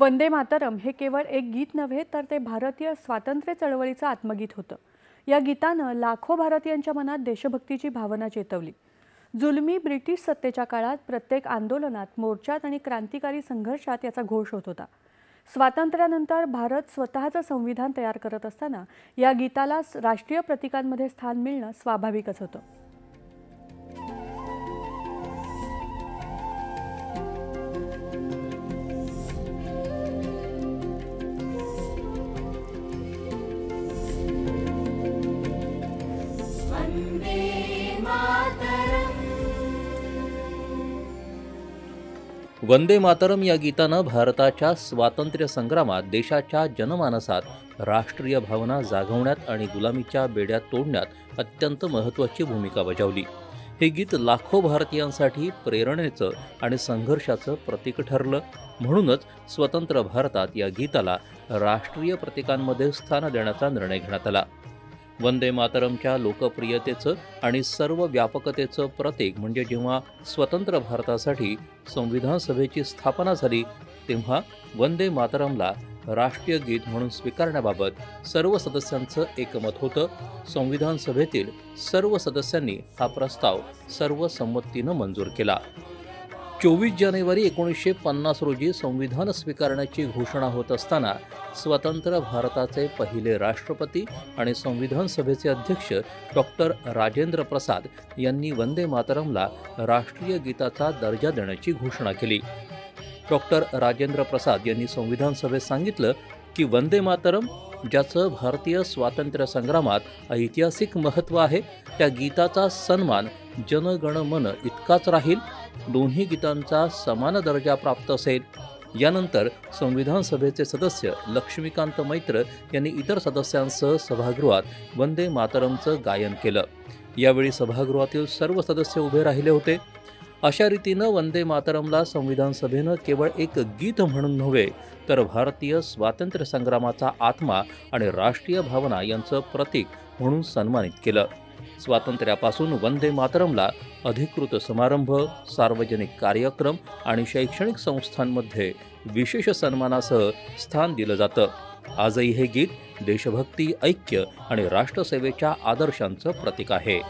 वंदे मातरम हे केवळ एक गीत नव्हे तर ते भारतीय स्वातंत्र्य चळवळीचं आत्मगीत होतं। या गीतानं लाखो भारतीयांच्या मनात देशभक्तीची भावना चेतवली। जुलमी ब्रिटिश सत्तेच्या काळात प्रत्येक आंदोलनात, मोर्चात आणि क्रांतिकारी संघर्षात याचा घोष होत होता। स्वातंत्र्यानंतर भारत स्वतःचं संविधान तयार करत असताना या गीताला राष्ट्रीय प्रतीकांमध्ये स्थान मिळणं स्वाभाविकच होतं। वंदे मातरम या गीतानं भारताच्या स्वातंत्र्य संग्रामात देशाच्या जनमानसात राष्ट्रीय भावना जागवण्यात आणि गुलामीच्या बेड्या तोडण्यात अत्यंत महत्त्वाची भूमिका बजावली। हे गीत लाखो भारतीयांसाठी प्रेरणेचं आणि संघर्षाचं प्रतीक ठरलं। म्हणूनच स्वतंत्र भारतात या गीताला राष्ट्रीय प्रतीकांमध्ये स्थान देण्याचा निर्णय घेण्यात आला। वंदे मातरमच्या लोकप्रियतेचं आणि सर्व व्यापकतेचं प्रतीक म्हणजे जेव्हा स्वतंत्र भारतासाठी संविधान सभेची स्थापना झाली तेव्हा वंदे मातरमला राष्ट्रीय गीत म्हणून स्वीकारण्याबाबत सर्व सदस्यांचं एकमत होतं। संविधान सभेतील सर्व सदस्यांनी हा प्रस्ताव सर्वसंमतीनं मंजूर केला। 24 जानेवारी 1950 रोजी संविधान स्वीकारण्याची घोषणा होत असताना स्वतंत्र भारताचे पहिले राष्ट्रपती आणि संविधान सभेचे अध्यक्ष डॉक्टर राजेंद्र प्रसाद यांनी वंदे मातरमला राष्ट्रीय गीताचा दर्जा देण्याची घोषणा केली। डॉक्टर राजेंद्र प्रसाद यांनी संविधान सभेत सांगितलं की वंदे मातरम ज्याचं भारतीय स्वातंत्र्य संग्रामात ऐतिहासिक महत्त्व आहे त्या गीताचा सन्मान जन गण मन इतकाच राहील। दोन्ही गीतांचा समान दर्जा प्राप्त असेल। यानंतर संविधान सभेचे सदस्य लक्ष्मीकांत मैत्र यांनी इतर सदस्यांसह सभागृहात वंदे मातरमचं गायन केलं। यावेळी सभागृहातील सर्व सदस्य उभे राहिले होते। अशा रीतीनं वंदे मातरमला संविधान सभेनं केवळ एक गीत म्हणून नव्हे तर भारतीय स्वातंत्र्य संग्रामाचा आत्मा आणि राष्ट्रीय भावना यांचं प्रतीक म्हणून सन्मानित केलं। स्वातंत्र्यापासून वंदे मातरमला अधिकृत समारंभ, सार्वजनिक कार्यक्रम आणि शैक्षणिक संस्थांमध्ये विशेष सन्मानासह स्थान दिलं जातं। आजही हे गीत देशभक्ती, ऐक्य आणि राष्ट्रसेवेच्या आदर्शांचं प्रतीक आहे।